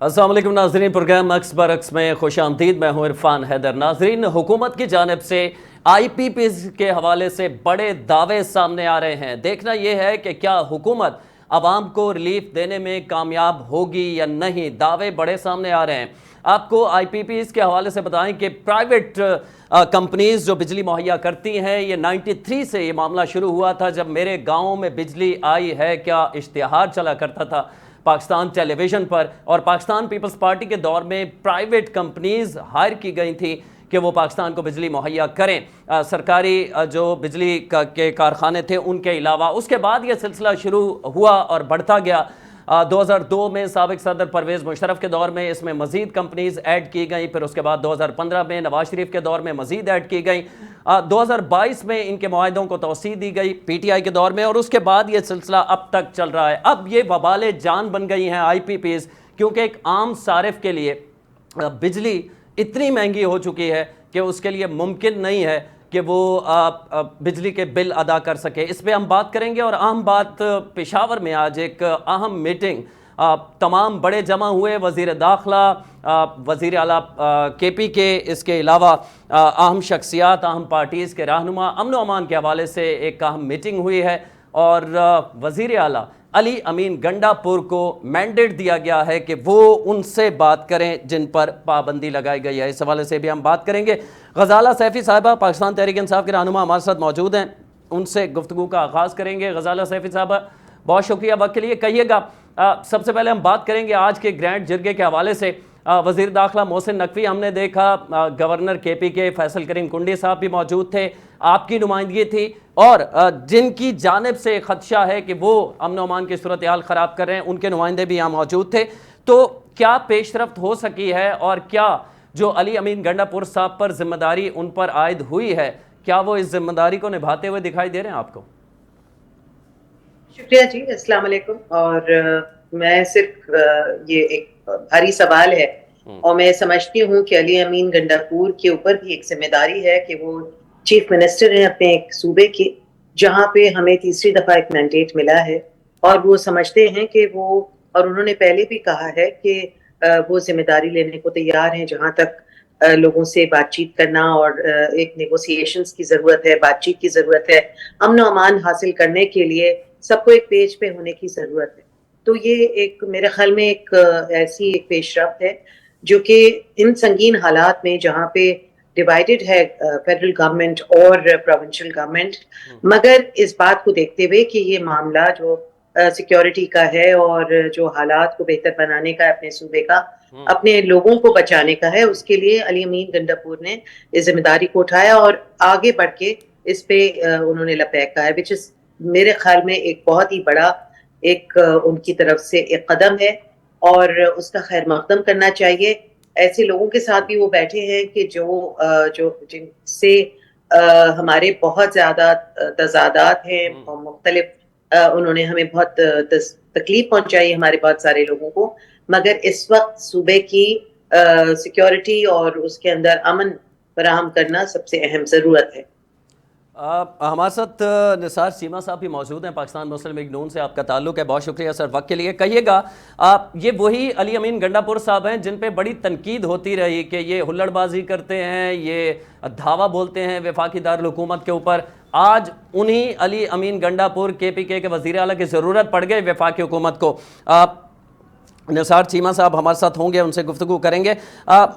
السلام علیکم ناظرین، پروگرام عکس برعکس میں خوش آمدید۔ میں ہوں عرفان حیدر۔ ناظرین، حکومت کی جانب سے آئی پی پیز کے حوالے سے بڑے دعوے سامنے آ رہے ہیں۔ دیکھنا یہ ہے کہ کیا حکومت عوام کو ریلیف دینے میں کامیاب ہوگی یا نہیں۔ دعوے بڑے سامنے آ رہے ہیں۔ آپ کو آئی پی پیز کے حوالے سے بتائیں کہ پرائیویٹ کمپنیز جو بجلی مہیا کرتی ہیں، یہ 93 سے یہ معاملہ شروع ہوا تھا جب میرے گاؤں میں بجلی آئی ہے کیا اشتہار چلا کرتا تھا پاکستان ٹیلی ویژن پر، اور پاکستان پیپلز پارٹی کے دور میں پرائیویٹ کمپنیز ہائر کی گئی تھیں کہ وہ پاکستان کو بجلی مہیا کریں، سرکاری جو بجلی کے کارخانے تھے ان کے علاوہ۔ اس کے بعد یہ سلسلہ شروع ہوا اور بڑھتا گیا۔ 2002 میں سابق صدر پرویز مشرف کے دور میں اس میں مزید کمپنیز ایڈ کی گئیں، پھر اس کے بعد 2015 میں نواز شریف کے دور میں مزید ایڈ کی گئیں، 2022 میں ان کے معاہدوں کو توسیع دی گئی پی ٹی آئی کے دور میں، اور اس کے بعد یہ سلسلہ اب تک چل رہا ہے۔ اب یہ وبال جان بن گئی ہیں آئی پی پیز، کیونکہ ایک عام صارف کے لیے بجلی اتنی مہنگی ہو چکی ہے کہ اس کے لیے ممکن نہیں ہے کہ وہ بجلی کے بل ادا کر سکے۔ اس پہ ہم بات کریں گے، اور اہم بات پشاور میں آج ایک اہم میٹنگ، تمام بڑے جمع ہوئے، وزیر داخلہ، وزیر اعلیٰ کے پی کے، اس کے علاوہ اہم شخصیات، اہم پارٹیز کے رہنما، امن و امان کے حوالے سے ایک اہم میٹنگ ہوئی ہے، اور وزیر اعلیٰ علی امین گنڈا پور کو مینڈیٹ دیا گیا ہے کہ وہ ان سے بات کریں جن پر پابندی لگائی گئی ہے۔ اس حوالے سے بھی ہم بات کریں گے۔ غزالہ سیفی صاحبہ پاکستان تحریک انصاف کے رہنما ہمارے ساتھ موجود ہیں، ان سے گفتگو کا آغاز کریں گے۔ غزالہ سیفی صاحبہ، بہت شکریہ وقت کے لیے۔ کہیے گا، سب سے پہلے ہم بات کریں گے آج کے گرینڈ جرگے کے حوالے سے۔ وزیر داخلہ محسن نقوی ہم نے دیکھا، گورنر کے پی کے فیصل کریم کنڈی صاحب بھی موجود تھے، آپ کی نمائندگی تھی، اور جن کی جانب سے خدشہ ہے کہ وہ امن و امان کی صورتحال خراب کر رہے ہیں، ان کے نمائندے بھی یہاں موجود تھے۔ تو کیا پیش رفت ہو سکی ہے، اور کیا جو علی امین گنڈا پور صاحب پر ذمہ داری ان پر عائد ہوئی ہے، کیا وہ اس ذمہ داری کو نبھاتے ہوئے دکھائی دے رہے ہیں آپ کو؟ شکریہ جی، السلام علیکم۔ اور میں صرف یہ ایک بھاری سوال ہے، اور میں سمجھتی ہوں کہ علی امین گنڈا پور کے اوپر بھی ایک ذمہ داری ہے کہ وہ چیف منسٹر ہیں اپنے ایک صوبے کے، جہاں پہ ہمیں تیسری دفعہ ایک مینڈیٹ ملا ہے، اور وہ سمجھتے ہیں کہ وہ، اور انہوں نے پہلے بھی کہا ہے کہ وہ ذمہ داری لینے کو تیار ہیں، جہاں تک لوگوں سے بات چیت کرنا اور ایک نیگوسیشنز کی ضرورت ہے، بات چیت کی ضرورت ہے، امن و امان حاصل کرنے کے لیے سب کو ایک پیج پہ ہونے کی ضرورت ہے۔ تو یہ ایک میرے خیال میں ایک ایسی ایک پیش رفت ہے جو کہ ان سنگین حالات میں، جہاں پہ ڈیوائیڈڈ ہے فیڈرل گورنمنٹ اور پروونشل گورنمنٹ، مگر اس بات کو دیکھتے ہوئے کہ یہ معاملہ جو سیکیورٹی کا ہے اور جو حالات کو بہتر بنانے کا ہے اپنے صوبے کا، اپنے لوگوں کو بچانے کا ہے، اس کے لیے علی امین گنڈا پور نے اس ذمہ داری کو اٹھایا اور آگے بڑھ کے اس پہ انہوں نے لبیک کہا ہے، which is میرے خیال میں ایک بہت ہی بڑا ایک ان کی طرف سے ایک قدم ہے، اور اس کا خیر مقدم کرنا چاہیے۔ ایسے لوگوں کے ساتھ بھی وہ بیٹھے ہیں کہ جو جن سے ہمارے بہت زیادہ تضادات ہیں، مختلف انہوں نے ہمیں بہت تکلیف پہنچائی ہمارے بہت سارے لوگوں کو، مگر اس وقت صوبے کی سیکیورٹی اور اس کے اندر امن فراہم کرنا سب سے اہم ضرورت ہے۔ ہمارے ساتھ نثار چیمہ صاحب بھی موجود ہیں، پاکستان مسلم لیگ نون سے آپ کا تعلق ہے، بہت شکریہ سر وقت کے لیے۔ کہیے گا، یہ وہی علی امین گنڈا پور صاحب ہیں جن پہ بڑی تنقید ہوتی رہی کہ یہ ہلڑ بازی کرتے ہیں، یہ دھاوا بولتے ہیں وفاقی دارالحکومت کے اوپر۔ آج انہی علی امین گنڈا پور کے پی کے وزیر اعلیٰ کی ضرورت پڑ گئی وفاقی حکومت کو۔ نثار چیمہ صاحب ہمارے ساتھ ہوں گے، ان سے گفتگو کریں گے۔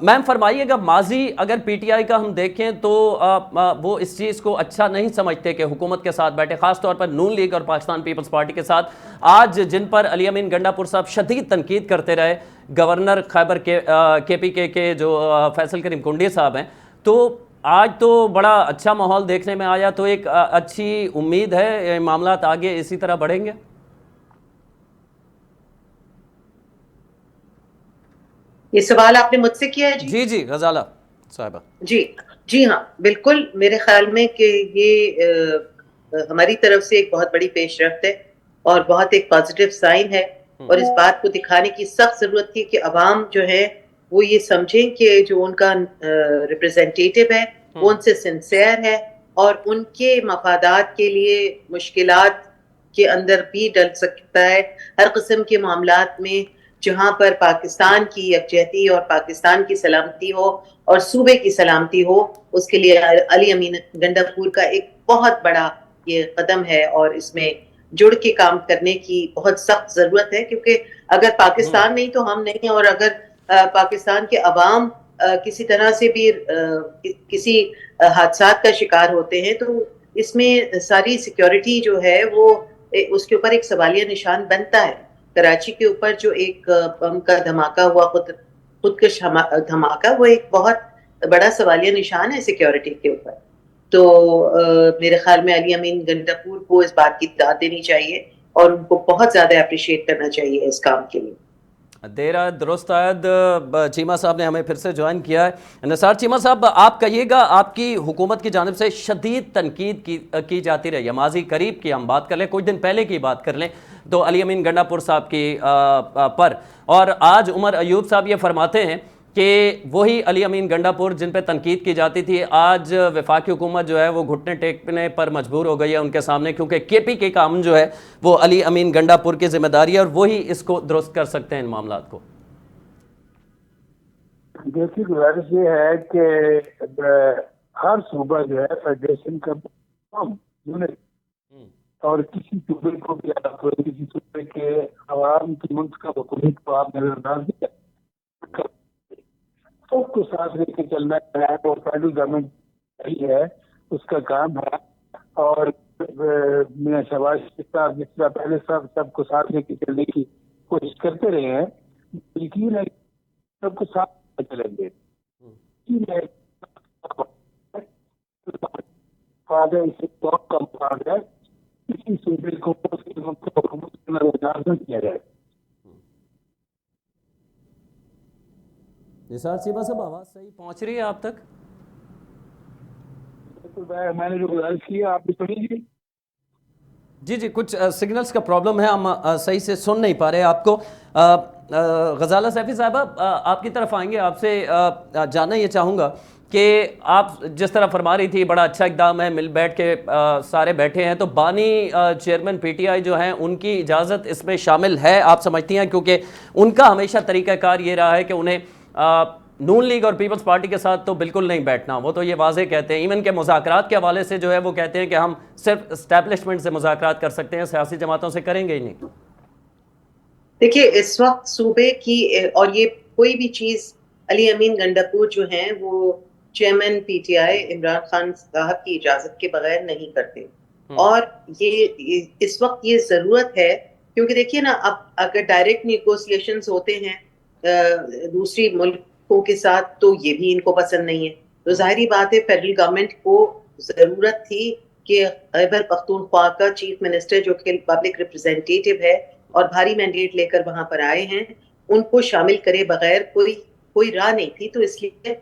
میم فرمائیے گا، ماضی اگر پی ٹی آئی کا ہم دیکھیں تو وہ اس چیز کو اچھا نہیں سمجھتے کہ حکومت کے ساتھ بیٹھے، خاص طور پر نون لیگ اور پاکستان پیپلز پارٹی کے ساتھ۔ آج جن پر علی امین گنڈا پور صاحب شدید تنقید کرتے رہے، گورنر خیبر کے پی کے جو فیصل کریم کنڈی صاحب ہیں، تو آج تو بڑا اچھا ماحول دیکھنے میں آیا، تو ایک اچھی امید ہے معاملات آگے اسی طرح بڑھیں گے؟ یہ سوال آپ نے مجھ سے کیا ہے؟ جی جی غزالہ صاحبہ۔ جی ہاں، بالکل میرے خیال میں کہ یہ ہماری طرف سے ایک بہت بڑی پیش رفت ہے اور بہت ایک پازیٹیو سائن ہے، اور اس بات کو دکھانے کی سخت ضرورت تھی کہ عوام جو ہے وہ یہ سمجھیں کہ جو ان کا ریپرزینٹیٹیو ہے وہ ان سے سنسیئر ہے، اور ان کے مفادات کے لیے مشکلات کے اندر بھی ڈل سکتا ہے، ہر قسم کے معاملات میں جہاں پر پاکستان کی یکجہتی اور پاکستان کی سلامتی ہو اور صوبے کی سلامتی ہو، اس کے لیے علی امین گنڈاپور کا ایک بہت بڑا یہ قدم ہے، اور اس میں جڑ کے کام کرنے کی بہت سخت ضرورت ہے، کیونکہ اگر پاکستان نہیں تو ہم نہیں، اور اگر پاکستان کے عوام کسی طرح سے بھی کسی حادثات کا شکار ہوتے ہیں تو اس میں ساری سیکیورٹی جو ہے وہ اس کے اوپر ایک سوالیہ نشان بنتا ہے۔ کراچی کے اوپر جو ایک بم کا دھماکہ ہوا، خودکش دھماکہ، وہ ایک بہت بڑا سوالیہ نشان ہے سیکیورٹی کے اوپر۔ تو میرے خیال میں علی امین گنڈاپور کو اس بات کی داد دینی چاہیے اور ان کو بہت زیادہ اپریشیٹ کرنا چاہیے اس کام کے لیے۔ دیر آید درست آید، چیمہ صاحب نے ہمیں پھر سے جوائن کیا ہے۔ نثار چیمہ صاحب، آپ کہیے گا، آپ کی حکومت کی جانب سے شدید تنقید کی جاتی رہی ہے، ماضی قریب کی ہم بات کر لیں، کچھ دن پہلے کی بات کر لیں تو علی امین گنڈاپور صاحب کی پر، اور آج عمر ایوب صاحب یہ فرماتے ہیں کہ وہی علی امین گنڈاپور جن پہ تنقید کی جاتی تھی، آج وفاقی حکومت جو ہے وہ گھٹنے ٹیکنے پر مجبور ہو گئی ہے ان کے سامنے، کیونکہ کے پی کے کام جو ہے وہ علی امین گنڈاپور کی ذمہ داری ہے اور وہی اس کو درست کر سکتے ہیں ان معاملات کو۔ دیکھیے، گزارش یہ ہے کہ ہر صوبہ جو ہے فیڈریشن کا یونٹ، اور کسی صوبے کو بھی کسی صوبے کے عوام کی منتخب حکومت کو آپ نظر انداز نہیں کرتے، سب کو ساتھ لے کے چلنا ہے، اور فیڈرل گورنمنٹ صحیح ہے، اس کا کام ہے، اور میاں شہباز شریف صاحب جس طرح پہلے سب کو ساتھ لے کے چلنے کی کوشش کرتے رہے ہیں، یقین ہے سب کو ساتھ لے کے چلیں گے۔ کسی صوبے کو حکومت کا نظر نہ کیا جائے۔ نثار چیمہ صاحب، آواز صحیح پہنچ رہی ہے آپ تک؟ میں نے جو گزارش کی ہے آپ بھی سنیے۔ جی کچھ سگنلز کا پرابلم ہے، ہم صحیح سے سن نہیں پا رہے آپ کو۔ غزالہ سیفی صاحبہ، آپ کی طرف آئیں گے، آپ سے جاننا یہ چاہوں گا کہ آپ جس طرح فرما رہی تھی بڑا اچھا اقدام ہے، مل بیٹھ کے سارے بیٹھے ہیں، تو بانی چیئرمین پی ٹی آئی جو ہیں ان کی اجازت اس میں شامل ہے آپ سمجھتی ہیں؟ کیونکہ ان کا ہمیشہ طریقہ کار یہ رہا ہے کہ انہیں نون لیگ اور پیپلز پارٹی کے ساتھ تو بالکل نہیں بیٹھنا، وہ تو یہ واضح کہتے ہیں، ایون کہ مذاکرات کے حوالے سے جو ہے وہ کہتے ہیں کہ ہم صرف اسٹیبلشمنٹ سے مذاکرات کر سکتے ہیں، سیاسی جماعتوں سے کریں گے ہی نہیں۔ دیکھیے، اس وقت صوبے کی اور یہ کوئی بھی چیز علی امین گنڈاپور جو ہیں وہ chairman P T I Imran Khan صاحب کی اجازت کے بغیر نہیں کرتے، اور یہ اس وقت یہ ضرورت ہے، کیونکہ دیکھیے نا، اب اگر ڈائریکٹ نیگوسیشنز ہوتے ہیں دوسری ملکوں کے ساتھ تو یہ بھی ان کو پسند نہیں ہے، تو ظاہری بات ہے فیڈرل گورنمنٹ کو ضرورت تھی کہ خیبر پختونخوا کا چیف منسٹر جو کہ پبلک ریپرزینٹیٹیو ہے اور بھاری مینڈیٹ لے کر وہاں پر آئے ہیں، ان کو شامل کرے بغیر کوئی راہ نہیں تھی، تو اس لیے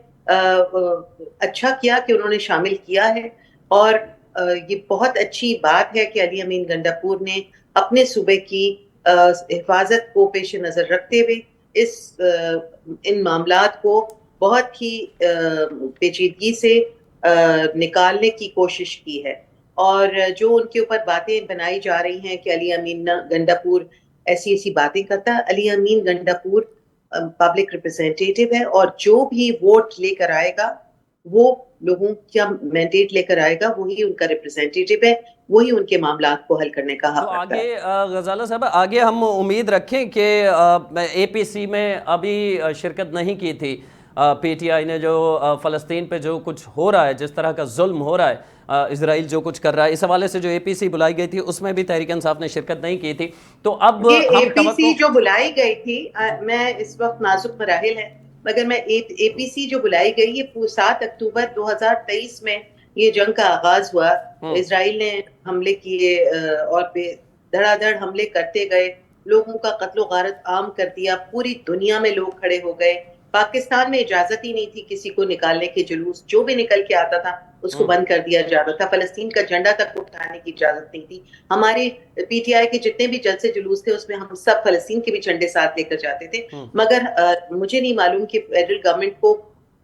اچھا کیا کہ انہوں نے شامل کیا ہے، اور یہ بہت اچھی بات ہے کہ علی امین گنڈاپور نے اپنے صوبے کی حفاظت کو پیش نظر رکھتے ہوئے ان معاملات کو بہت ہی پیچیدگی سے نکالنے کی کوشش کی ہے، اور جو ان کے اوپر باتیں بنائی جا رہی ہیں کہ علی امین گنڈاپور ایسی باتیں کرتا ہے، علی امین گنڈاپور پبلک ریپرزینٹیٹیو ہے، اور جو بھی ووٹ لے کر آئے گا، وہ لوگوں کا مینڈیٹ لے کر آئے گا، وہی ان کا ریپرزینٹیٹیو ہے، وہی ان کے معاملات کو حل کرنے کا حق رکھتا ہے۔ تو آگے غزالہ صاحب، آگے ہم امید رکھیں کہ اے پی سی میں ابھی شرکت نہیں کی تھی پی ٹی آئی نے، جو فلسطین پہ جو کچھ ہو رہا ہے، جس طرح کا ظلم ہو رہا ہے، اسرائیل جو کچھ کر رہا ہے، اس حوالے سے جو اے پی سی بلائی گئی تھی اس میں بھی تحریک انصاف نے شرکت نہیں کی تھی، تو اب یہ اے ہم پی سی توقع، جو بلائی گئی تھی، میں اس وقت نازک مراحل ہے، مگر میں اے پی سی جو بلائی گئی، یہ 7 اکتوبر 2023 میں یہ جنگ کا آغاز ہوا، اسرائیل نے حملے کیے اور دھڑا دھڑ حملے کرتے گئے، لوگوں کا قتل و غارت عام کر دیا، پوری دنیا میں لوگ کھڑے ہو گئے، پاکستان میں اجازت ہی نہیں تھی کسی کو نکالنے کے، جلوس جو بھی نکل کے آتا تھا اس کو بند کر دیا جاتا تھا، فلسطین کا جھنڈا تک اٹھانے کی اجازت نہیں تھی، ہماری پی ٹی آئی کے جتنے بھی جلسے جلوس تھے اس میں ہم سب فلسطین کے بھی جھنڈے ساتھ لے کر جاتے تھے، مگر مجھے نہیں معلوم کہ فیڈرل گورنمنٹ کو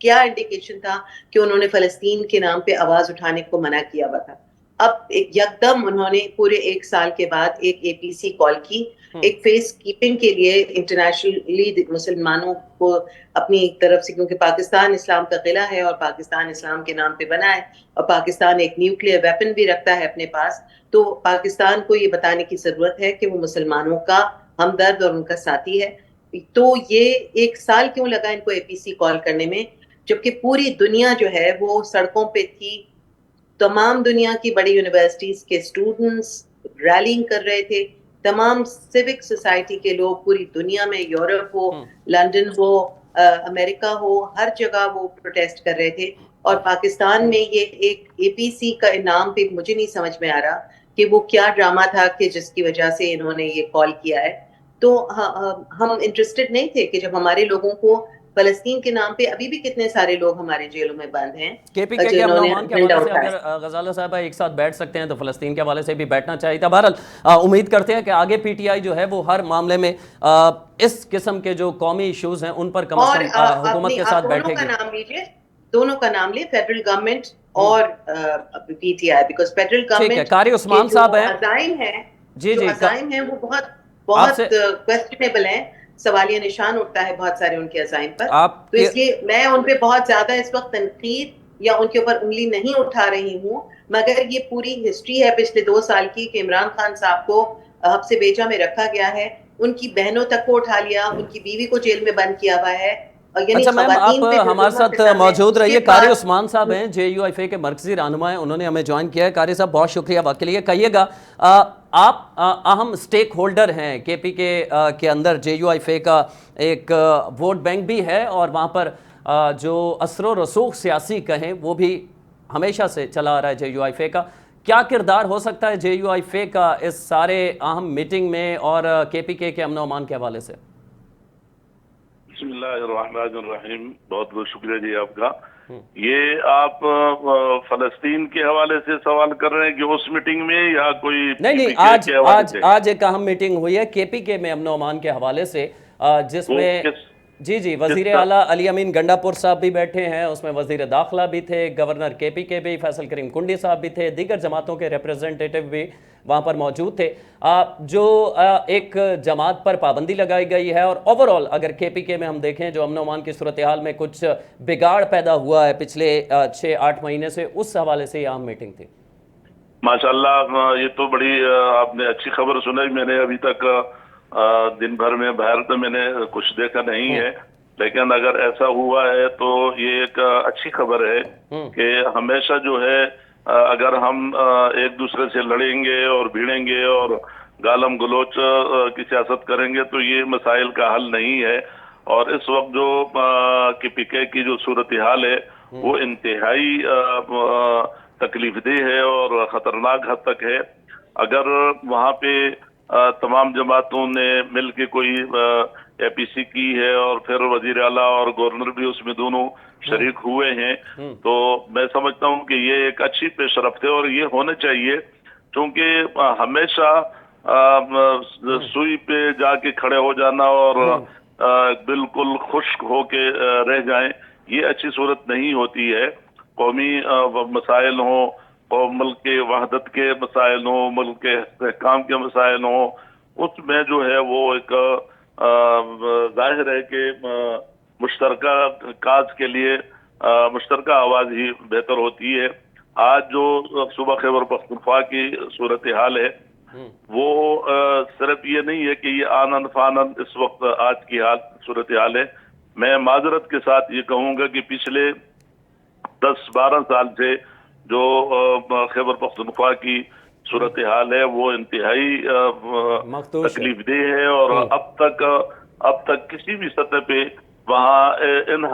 کیا انڈیکیشن تھا کہ انہوں نے فلسطین کے نام پہ آواز اٹھانے کو منع کیا ہوا تھا، اب یکدم انہوں نے پورے 1 سال کے بعد ایک APC کال کی، ایک فیس کیپنگ کے لیے انٹرنیشنلی مسلمانوں کو اپنی طرف سے، کیونکہ پاکستان اسلام کا قلعہ ہے اور پاکستان اسلام کے نام پہ بنا ہے اور پاکستان ایک نیوکلیئر ویپن بھی رکھتا ہے اپنے پاس، تو پاکستان کو یہ بتانے کی ضرورت ہے کہ وہ مسلمانوں کا ہمدرد اور ان کا ساتھی ہے. تو یہ 1 سال کیوں لگا ان کو APC کال کرنے میں، جبکہ پوری دنیا جو ہے وہ سڑکوں پہ تھی. تمام دنیا کی بڑی یونیورسٹیز کے اسٹوڈنٹس ریلنگ کر رہے تھے، تمام سیوک سوسائٹی کے لوگ پوری دنیا میں، یورپ ہو، لندن ہو، امریکہ ہو، ہر جگہ وہ پروٹیسٹ کر رہے تھے. اور پاکستان میں یہ ایک APC کا انعام پہ مجھے نہیں سمجھ میں آ رہا کہ وہ کیا ڈرامہ تھا کہ جس کی وجہ سے انہوں نے یہ کال کیا ہے. تو ہم انٹرسٹڈ نہیں تھے کہ جب ہمارے لوگوں کو فلسطین کے نام پہ ابھی بھی کتنے سارے لوگ ہمارے جیلوں میں بند ہیں KPK کے جنہوں امن و نے امان کے جھنڈا حوالے سے اٹھایا. اگر غزالہ صاحبہ ایک ساتھ بیٹھ سکتے ہیں تو فلسطین کے حوالے سے بھی بیٹھنا چاہیے تھا. بہرحال امید کرتے ہیں کہ آگے PTI جو ہے وہ ہر معاملے میں اس قسم کے جو قومی ایشوز ہیں ان پر کم از اور کم حکومت کے آپ ساتھ دونوں بیٹھے کا گی. نام لیجیے، دونوں کا نام لیں، فیڈرل گورنمنٹ اور PTI، بیکاز فیڈرل ٹھیک ہے. گورنمنٹ قاری کے عثمان جو صاحب ہیں. عزائم ہیں جی جی وہ بہت آپ سے بہت کویسچنیبل ہیں، سوالیہ نشان اٹھتا ہے بہت سارے ان کے عزائم پر. آپ تو کے اس لیے میں ان پہ بہت زیادہ اس وقت تنقید یا ان کے اوپر انگلی نہیں اٹھا رہی ہوں، مگر یہ پوری ہسٹری ہے پچھلے 2 سال کی کہ عمران خان صاحب کو حبس بیجا میں رکھا گیا ہے، ان کی بہنوں تک کو اٹھا لیا، ان کی بیوی کو جیل میں بند کیا ہوا ہے. یعنی اچھا میم، آپ خواتین پہ جو ہمارے ظلم کے ساتھ سامنے موجود اس رہیے. کے قاری بعد عثمان صاحب ہیں، JUIFA کے مرکزی رہنما ہیں، انہوں نے ہمیں جوائن کیا ہے. قاری صاحب بہت شکریہ وقت کے لیے. کہیے گا آپ اہم سٹیک ہولڈر ہیں KPK کے اندر. JUIFA کا ایک ووٹ بینک بھی ہے اور وہاں پر جو اثر و رسوخ سیاسی کہیں وہ بھی ہمیشہ سے چلا آ رہا ہے JUIFA کا. کیا کردار ہو سکتا ہے JUIFA کا اس سارے اہم میٹنگ میں اور KPK کے امن و امان کے حوالے سے؟ بسم اللہ الرحمن الرحیم. بہت بہت شکریہ جی آپ کا. یہ آپ فلسطین کے حوالے سے سوال کر رہے ہیں کہ اس میٹنگ میں یا کوئی نہیں PPK کے حوالے سے؟ آج ایک اہم میٹنگ ہوئی ہے KPK میں امن و امان کے حوالے سے، جس میں جی وزیر اعلیٰ علی امین گنڈاپور صاحب بھی بیٹھے ہیں، اس میں وزیر داخلہ بھی تھے، گورنر KPK بھی فیصل کریم کنڈی صاحب بھی تھے، دیگر جماعتوں کے ریپریزنٹیٹیو بھی وہاں پر موجود تھے. جو ایک جماعت پر پابندی لگائی گئی ہے اور اوورال اگر KPK میں ہم دیکھیں جو امن و امان کی صورتحال میں کچھ بگاڑ پیدا ہوا ہے پچھلے 6-8 مہینے سے، اس حوالے سے یہ اہم میٹنگ تھی. ماشاءاللہ یہ تو بڑی آپ نے اچھی خبر سنائی. میں نے ابھی تک دن بھر میں باہر تو میں نے کچھ دیکھا نہیں ہے، لیکن اگر ایسا ہوا ہے تو یہ ایک اچھی خبر ہے کہ ہمیشہ جو ہے اگر ہم ایک دوسرے سے لڑیں گے اور بھیڑیں گے اور گالم گلوچ کی سیاست کریں گے تو یہ مسائل کا حل نہیں ہے. اور اس وقت جو KPK کی جو صورتحال ہے وہ انتہائی تکلیف دہ ہے اور خطرناک حد تک ہے. اگر وہاں پہ تمام جماعتوں نے مل کے کوئی APC کی ہے اور پھر وزیر اعلیٰ اور گورنر بھی اس میں دونوں شریک ہوئے ہیں تو میں سمجھتا ہوں کہ یہ ایک اچھی پیش رفت ہے اور یہ ہونا چاہیے، کیونکہ ہمیشہ سوئی پہ جا کے کھڑے ہو جانا اور بالکل خشک ہو کے رہ جائیں یہ اچھی صورت نہیں ہوتی ہے. قومی مسائل ہوں، ملک کے وحدت کے مسائل ہوں، ملک کے استحکام کے مسائل ہوں، اس میں جو ہے وہ ایک ظاہر ہے کہ مشترکہ کاز کے لیے مشترکہ آواز ہی بہتر ہوتی ہے. آج جو صوبہ خیبر پختونخوا کی صورتحال ہے وہ صرف یہ نہیں ہے کہ یہ آنن فانن اس وقت آج کی صورتحال ہے. میں معذرت کے ساتھ یہ کہوں گا کہ پچھلے 10-12 سال سے جو خیبر پختونخوا کی صورتحال ہے وہ انتہائی تکلیف دہ ہے اور اب تک کسی بھی سطح پہ وہاں ان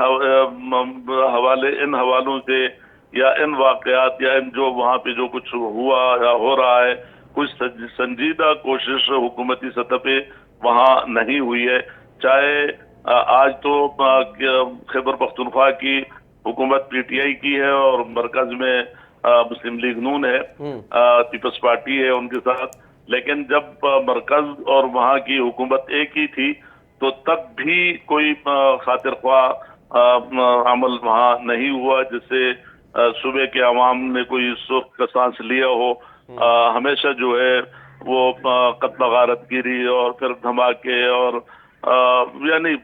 حوالوں سے یا ان واقعات یا ان جو وہاں پہ جو کچھ ہوا یا ہو رہا ہے کچھ سنجیدہ کوشش حکومتی سطح پہ وہاں نہیں ہوئی ہے. چاہے آج تو خیبر پختونخوا کی حکومت PTI کی ہے اور مرکز میں مسلم لیگ نون ہے، پیپلز پارٹی ہے ان کے ساتھ، لیکن جب مرکز اور وہاں کی حکومت ایک ہی تھی تو تب بھی کوئی خاطر خواہ عمل وہاں نہیں ہوا جس سے صوبے کے عوام نے کوئی سوچ کا سانس لیا ہو. ہمیشہ جو ہے وہ قتل غارت گیری اور پھر دھماکے اور یعنی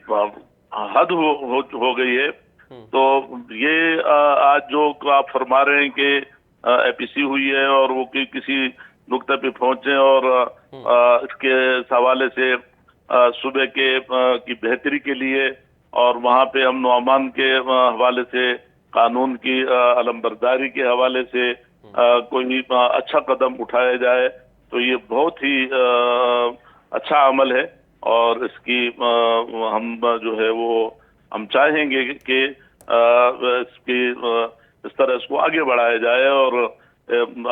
حد ہو گئی ہے. تو یہ آج جو آپ فرما رہے ہیں کہ اے پی سی ہوئی ہے اور وہ کسی نقطہ پہ پہنچے اور اس کے حوالے سے صوبے کی بہتری کے لیے اور وہاں پہ امن و امان کے حوالے سے قانون کی علمبرداری کے حوالے سے کوئی اچھا قدم اٹھایا جائے تو یہ بہت ہی اچھا عمل ہے. اور اس کی ہم جو ہے وہ ہم چاہیں گے کہ اس طرح اس کو آگے بڑھایا جائے اور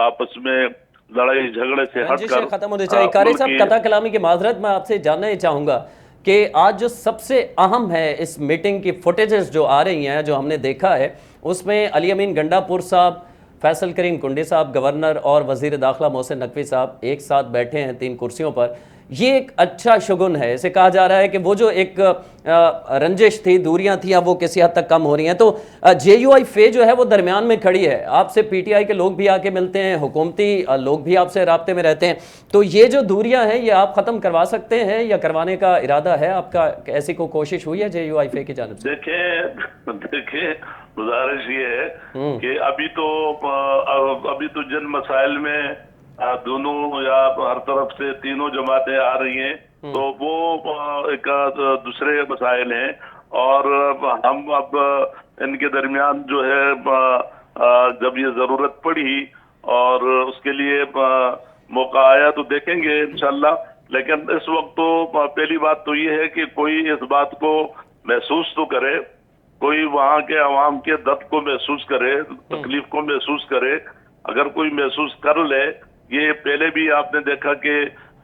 آپس میں لڑائی جھگڑے سے ہٹ کر ختم ہونے چاہیے. قاری صاحب قطع کلامی کی معذرت, میں آپ سے جاننا ہی چاہوں گا کہ آج جو سب سے اہم ہے اس میٹنگ کی فوٹیجز جو آ رہی ہیں جو ہم نے دیکھا ہے اس میں علی امین گنڈا پور صاحب, فیصل کریم کنڈی صاحب گورنر اور وزیر داخلہ محسن نقوی صاحب ایک ساتھ بیٹھے ہیں 3 کرسیوں پر. یہ ایک اچھا شگن ہے. اسے کہا جا رہا ہے کہ وہ جو ایک رنجش تھی, دوریاں تھیں, اب وہ کسی حد تک کم ہو رہی ہیں. تو جے یو آئی فے جو ہے وہ درمیان میں کھڑی ہے. آپ سے پی ٹی آئی کے لوگ بھی آ کے ملتے ہیں, حکومتی لوگ بھی آپ سے رابطے میں رہتے ہیں. تو یہ جو دوریاں ہیں یہ آپ ختم کروا سکتے ہیں یا کروانے کا ارادہ ہے آپ کا؟ ایسی کوئی کوشش ہوئی ہے جے یو آئی فے کی جانب سے؟ دیکھیں گزارش یہ ہے کہ ابھی تو جن مسائل میں دونوں یا ہر طرف سے تینوں جماعتیں آ رہی ہیں تو وہ ایک دوسرے مسائل ہیں اور ہم اب ان کے درمیان جو ہے جب یہ ضرورت پڑی اور اس کے لیے موقع آیا تو دیکھیں گے انشاءاللہ. لیکن اس وقت تو پہلی بات تو یہ ہے کہ کوئی اس بات کو محسوس تو کرے, کوئی وہاں کے عوام کے درد کو محسوس کرے, تکلیف کو محسوس کرے. اگر کوئی محسوس کر لے, یہ پہلے بھی آپ نے دیکھا کہ